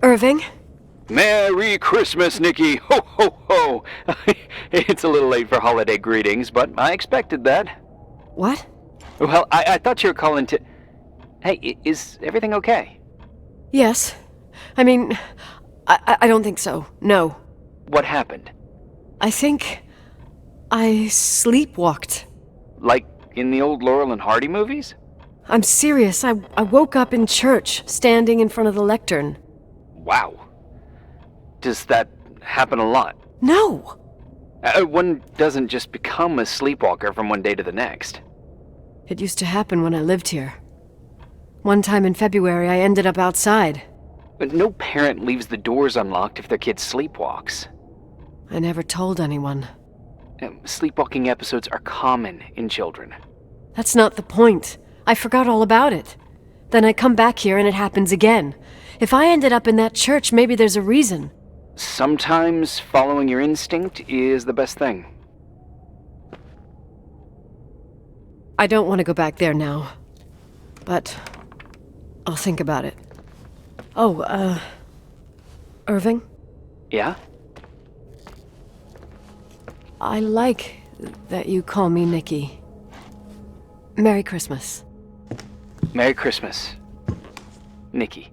Irving? Merry Christmas, Nikki! Ho, ho, ho! It's a little late for holiday greetings, but I expected that. What? Well, I thought you were calling to... Hey, is everything okay? Yes. I mean, I don't think so. No. What happened? I think I sleepwalked. Like in the old Laurel and Hardy movies? I'm serious. I woke up in church, standing in front of the lectern. Wow. Does that happen a lot? No! One doesn't just become a sleepwalker from one day to the next. It used to happen when I lived here. One time in February, I ended up outside. But no parent leaves the doors unlocked if their kid sleepwalks. I never told anyone. Sleepwalking episodes are common in children. That's not the point. I forgot all about it. Then I come back here and it happens again. If I ended up in that church, maybe there's a reason. Sometimes following your instinct is the best thing. I don't want to go back there now. But I'll think about it. Oh, Irving? Yeah? I like that you call me Nikki. Merry Christmas. Merry Christmas, Nikki.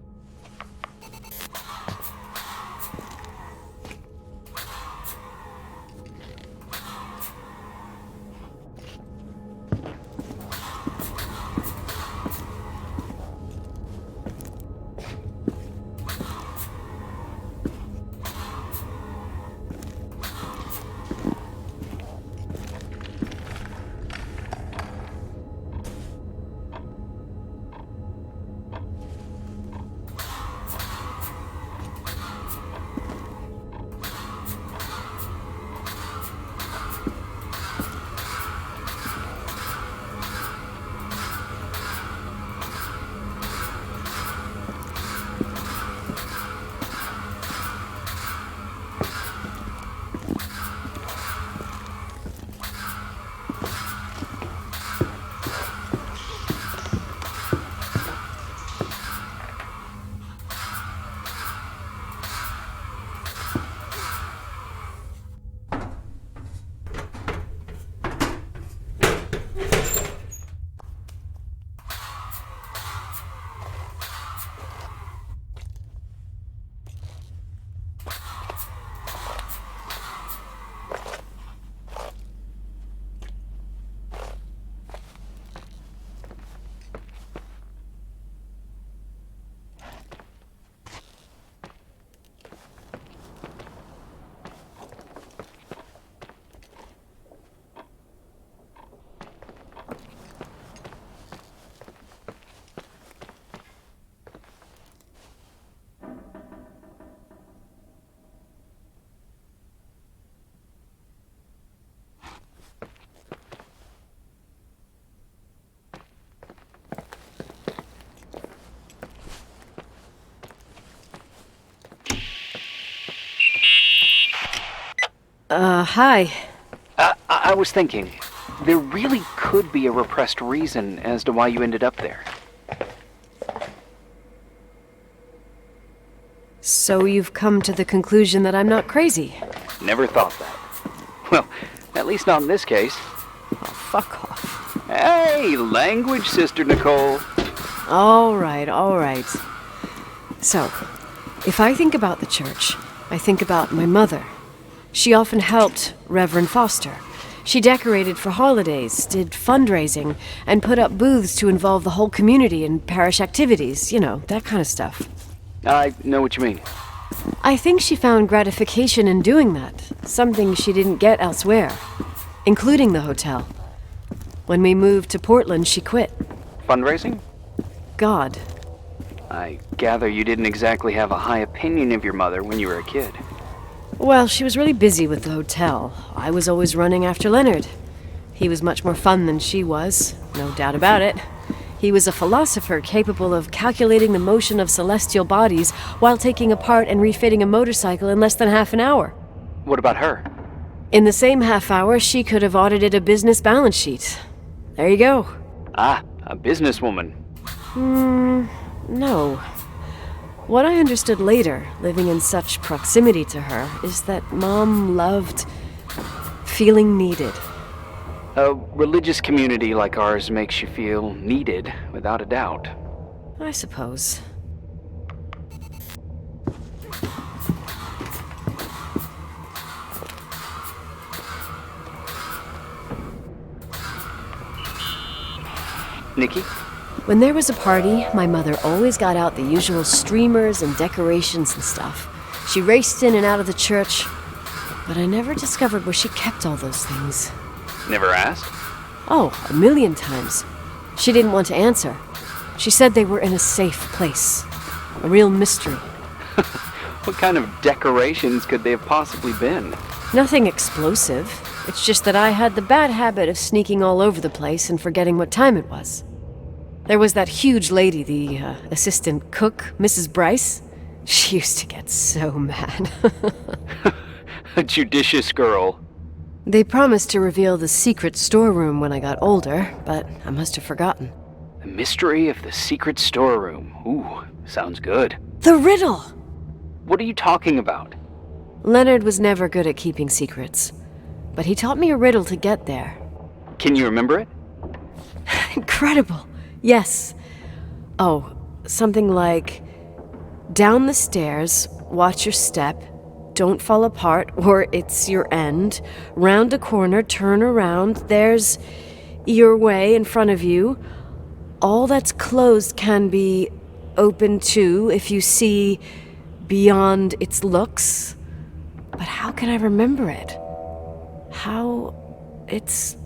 Hi. I was thinking, there really could be a repressed reason as to why you ended up there. So you've come to the conclusion that I'm not crazy? Never thought that. Well, at least not in this case. Oh, fuck off. Hey, language, Sister Nicole. All right. So, if I think about the church, I think about my mother. She often helped Reverend Foster. She decorated for holidays, did fundraising, and put up booths to involve the whole community in parish activities, you know, that kind of stuff. I know what you mean. I think she found gratification in doing that, something she didn't get elsewhere, including the hotel. When we moved to Portland, she quit. Fundraising? God. I gather you didn't exactly have a high opinion of your mother when you were a kid. Well, she was really busy with the hotel. I was always running after Leonard. He was much more fun than she was, no doubt about it. He was a philosopher capable of calculating the motion of celestial bodies while taking apart and refitting a motorcycle in less than half an hour. What about her? In the same half hour, she could have audited a business balance sheet. There you go. Ah, a businesswoman. No. What I understood later, living in such proximity to her, is that Mom loved feeling needed. A religious community like ours makes you feel needed, without a doubt. I suppose. Nikki? When there was a party, my mother always got out the usual streamers and decorations and stuff. She raced in and out of the church, but I never discovered where she kept all those things. Never asked? Oh, 1,000,000 times. She didn't want to answer. She said they were in a safe place. A real mystery. What kind of decorations could they have possibly been? Nothing explosive. It's just that I had the bad habit of sneaking all over the place and forgetting what time it was. There was that huge lady, the assistant cook, Mrs. Bryce. She used to get so mad. A judicious girl. They promised to reveal the secret storeroom when I got older, but I must have forgotten. The mystery of the secret storeroom. Ooh, sounds good. The riddle! What are you talking about? Leonard was never good at keeping secrets, but he taught me a riddle to get there. Can you remember it? Incredible! Yes. Oh, something like, down the stairs, watch your step, don't fall apart or it's your end, round a corner, turn around, there's your way in front of you. All that's closed can be open too if you see beyond its looks. But how can I remember it? How it's...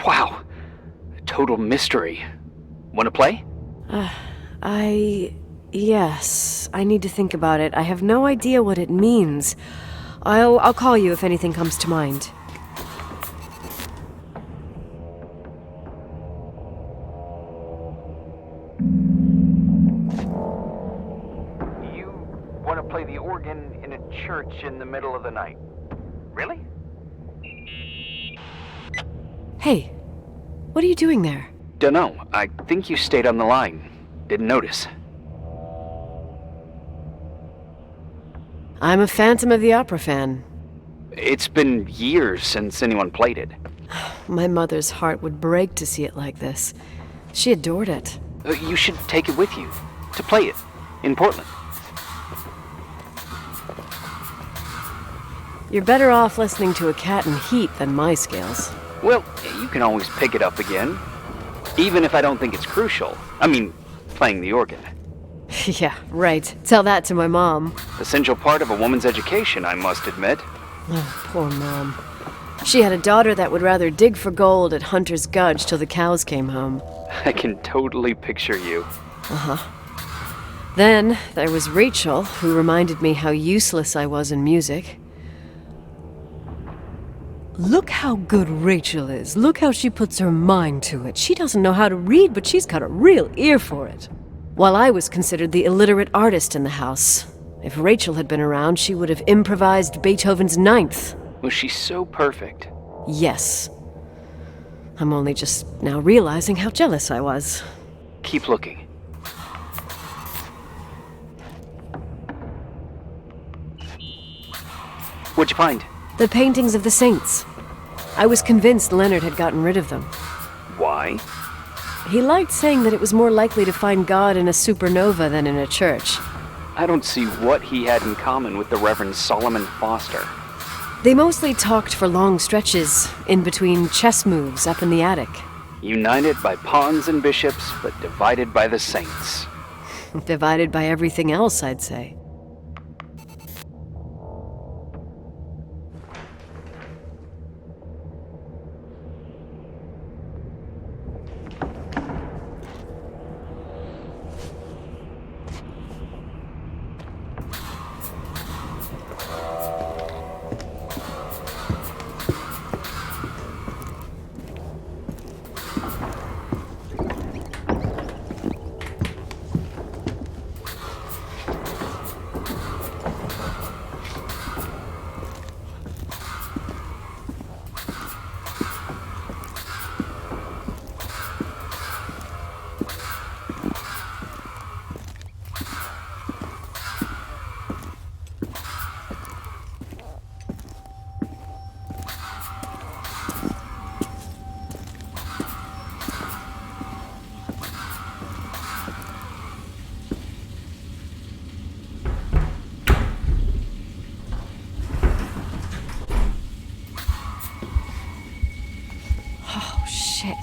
Wow. A total mystery. Want to play? Yes, I need to think about it. I have no idea what it means. I'll call you if anything comes to mind. You want to play the organ in a church in the middle of the night? Really? Hey, what are you doing there? Dunno. I think you stayed on the line. Didn't notice. I'm a Phantom of the Opera fan. It's been years since anyone played it. My mother's heart would break to see it like this. She adored it. You should take it with you. To play it. In Portland. You're better off listening to a cat in heat than my scales. Well, you can always pick it up again. Even if I don't think it's crucial. I mean, playing the organ. Yeah, right. Tell that to my mom. Essential part of a woman's education, I must admit. Oh, poor Mom. She had a daughter that would rather dig for gold at Hunter's Gulch till the cows came home. I can totally picture you. Then there was Rachel, who reminded me how useless I was in music. Look how good Rachel is. Look how she puts her mind to it. She doesn't know how to read, but she's got a real ear for it. While I was considered the illiterate artist in the house. If Rachel had been around, she would have improvised Beethoven's Ninth. Was she so perfect? Yes. I'm only just now realizing how jealous I was. Keep looking. What'd you find? The paintings of the saints. I was convinced Leonard had gotten rid of them. Why? He liked saying that it was more likely to find God in a supernova than in a church. I don't see what he had in common with the Reverend Solomon Foster. They mostly talked for long stretches, in between chess moves up in the attic. United by pawns and bishops, but divided by the saints. Divided by everything else, I'd say. Oh, shit.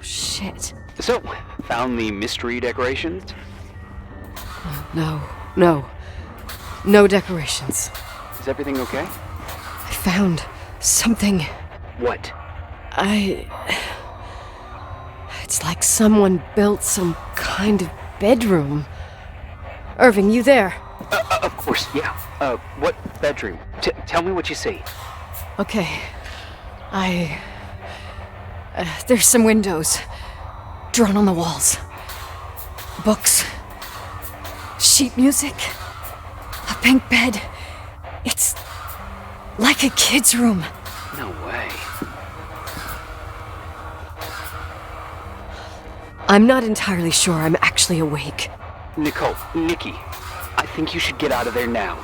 Shit. So, found the mystery decorations? No. No decorations. Is everything okay? I found something. What? It's like someone built some kind of bedroom. Irving, you there? Of course, yeah. What bedroom? Tell me what you see. Okay. There's some windows drawn on the walls. Books. Sheet music. A pink bed. It's like a kid's room. No way. I'm not entirely sure I'm actually awake. Nikki, I think you should get out of there now.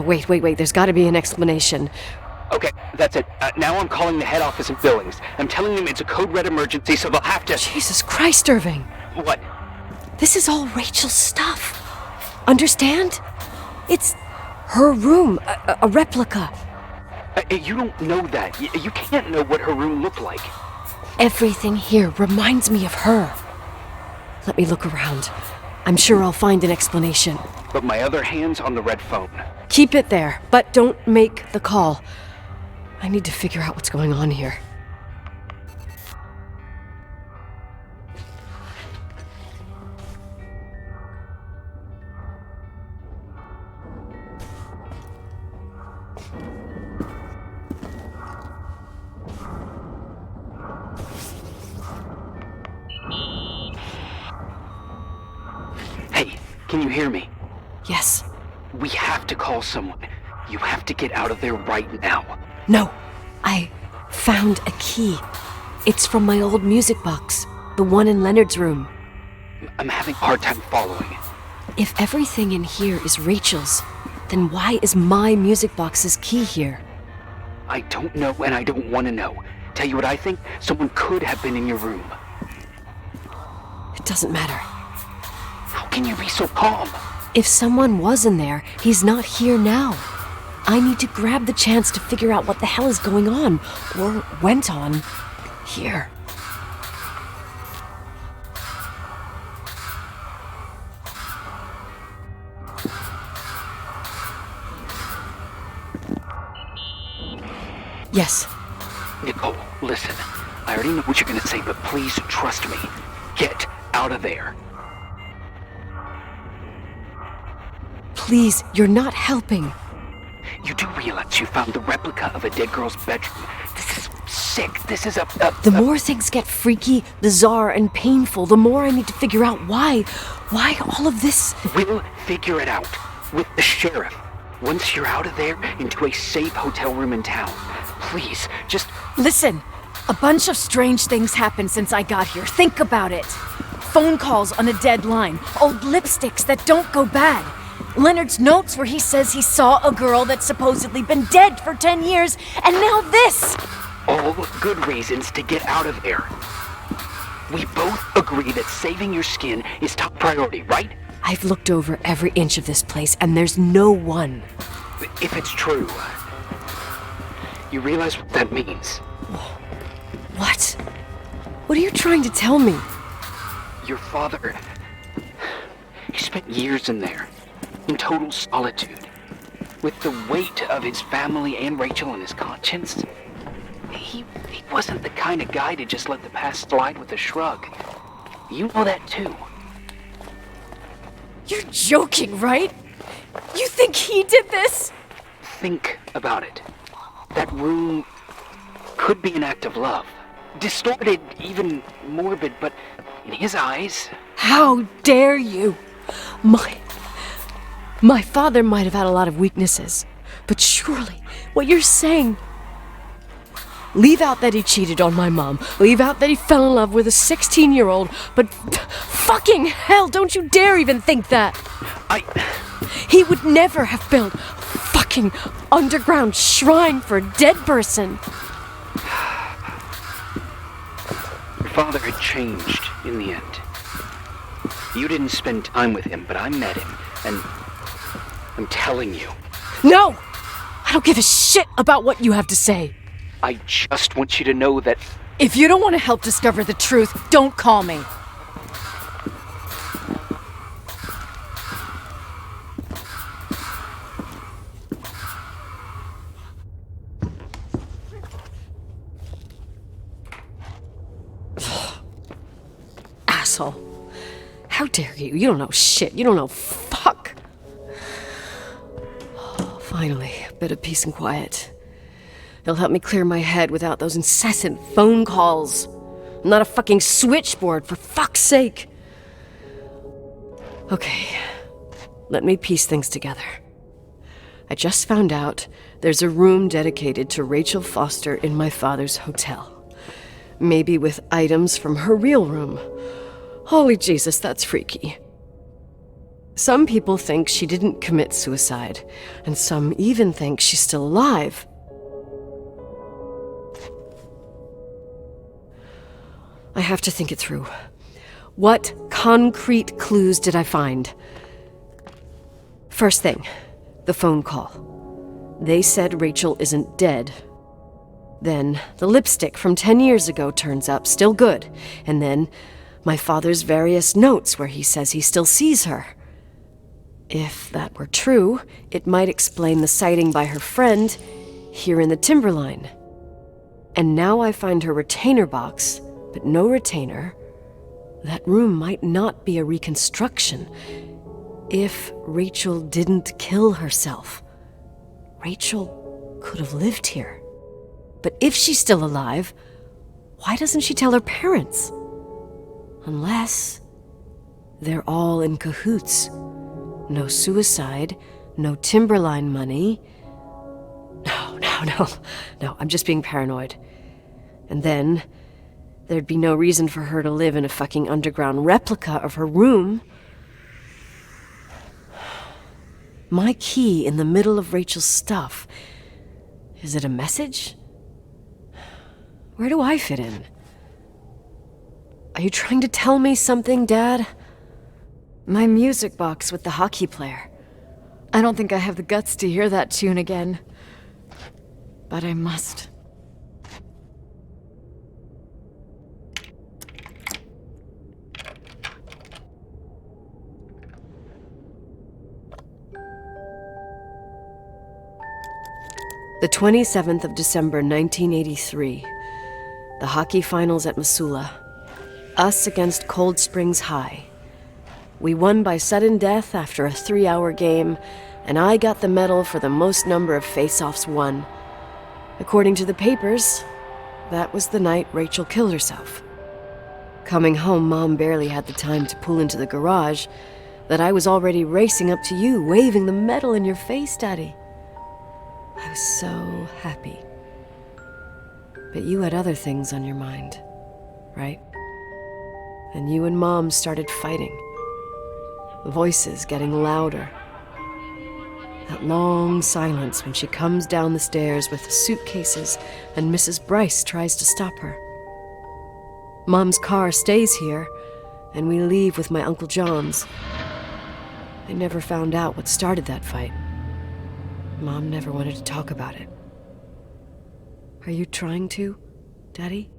Wait. There's gotta be an explanation. Okay, that's it. Now I'm calling the head office in Billings. I'm telling them it's a code red emergency, so they'll have to... Jesus Christ, Irving. What? This is all Rachel's stuff. Understand? It's her room, a replica. You don't know that. You can't know what her room looked like. Everything here reminds me of her. Let me look around. I'm sure I'll find an explanation. But my other hand's on the red phone. Keep it there, but don't make the call. I need to figure out what's going on here. Hey, can you hear me? Yes. We have to call someone. You have to get out of there right now. No, I found a key. It's from my old music box, the one in Leonard's room. I'm having a hard time following. If everything in here is Rachel's, then why is my music box's key here? I don't know and I don't want to know. Tell you what I think? Someone could have been in your room. It doesn't matter. How can you be so calm? If someone was in there, he's not here now. I need to grab the chance to figure out what the hell is going on, or went on, here. Yes. Nicole, listen. I already know what you're gonna say, but please trust me. Get out of there. Please, you're not helping. You do realize you found the replica of a dead girl's bedroom. This is sick. This is The more things get freaky, bizarre, and painful, the more I need to figure out why. Why all of this? We'll figure it out. With the sheriff. Once you're out of there, into a safe hotel room in town. Please, just... Listen, a bunch of strange things happened since I got here. Think about it. Phone calls on a dead line. Old lipsticks that don't go bad. Leonard's notes where he says he saw a girl that's supposedly been dead for 10 years, and now this! All good reasons to get out of there. We both agree that saving your skin is top priority, right? I've looked over every inch of this place, and there's no one. If it's true, you realize what that means. What? What are you trying to tell me? Your father, he spent years in there, in total solitude. With the weight of his family and Rachel on his conscience, He wasn't the kind of guy to just let the past slide with a shrug. You know that too. You're joking, right? You think he did this? Think about it. That room could be an act of love. Distorted, even morbid, but in his eyes... How dare you? My father might have had a lot of weaknesses, but surely what you're saying... Leave out that he cheated on my mom. Leave out that he fell in love with a 16-year-old, but fucking hell, don't you dare even think that! He would never have built a fucking underground shrine for a dead person. Your father had changed in the end. You didn't spend time with him, but I met him, and I'm telling you. No! I don't give a shit about what you have to say. I just want you to know that... If you don't want to help discover the truth, don't call me. Asshole. How dare you? You don't know shit. You don't know fuck. Oh, finally, a bit of peace and quiet. It'll help me clear my head without those incessant phone calls. I'm not a fucking switchboard, for fuck's sake. Okay, let me piece things together. I just found out there's a room dedicated to Rachel Foster in my father's hotel. Maybe with items from her real room. Holy Jesus, that's freaky. Some people think she didn't commit suicide, and some even think she's still alive. I have to think it through. What concrete clues did I find? First thing, the phone call. They said Rachel isn't dead. Then the lipstick from 10 years ago turns up, still good. And then my father's various notes where he says he still sees her. If that were true, it might explain the sighting by her friend here in the timberline. And now I find her retainer box, but no retainer. That room might not be a reconstruction. If Rachel didn't kill herself, Rachel could have lived here. But if she's still alive, why doesn't she tell her parents? Unless they're all in cahoots. No suicide, no timberline money. No, I'm just being paranoid. And then there'd be no reason for her to live in a fucking underground replica of her room. My key in the middle of Rachel's stuff. Is it a message? Where do I fit in? Are you trying to tell me something, Dad? My music box with the hockey player. I don't think I have the guts to hear that tune again. But I must. The 27th of December, 1983. The hockey finals at Missoula. Us against Cold Springs High. We won by sudden death after a 3-hour game, and I got the medal for the most number of face-offs won. According to the papers, that was the night Rachel killed herself. Coming home, Mom barely had the time to pull into the garage that I was already racing up to you, waving the medal in your face, Daddy. I was so happy. But you had other things on your mind, right? And you and Mom started fighting. Voices getting louder. That long silence when she comes down the stairs with the suitcases and Mrs. Bryce tries to stop her. Mom's car stays here, and we leave with my Uncle John's. I never found out what started that fight. Mom never wanted to talk about it. Are you trying to, Daddy?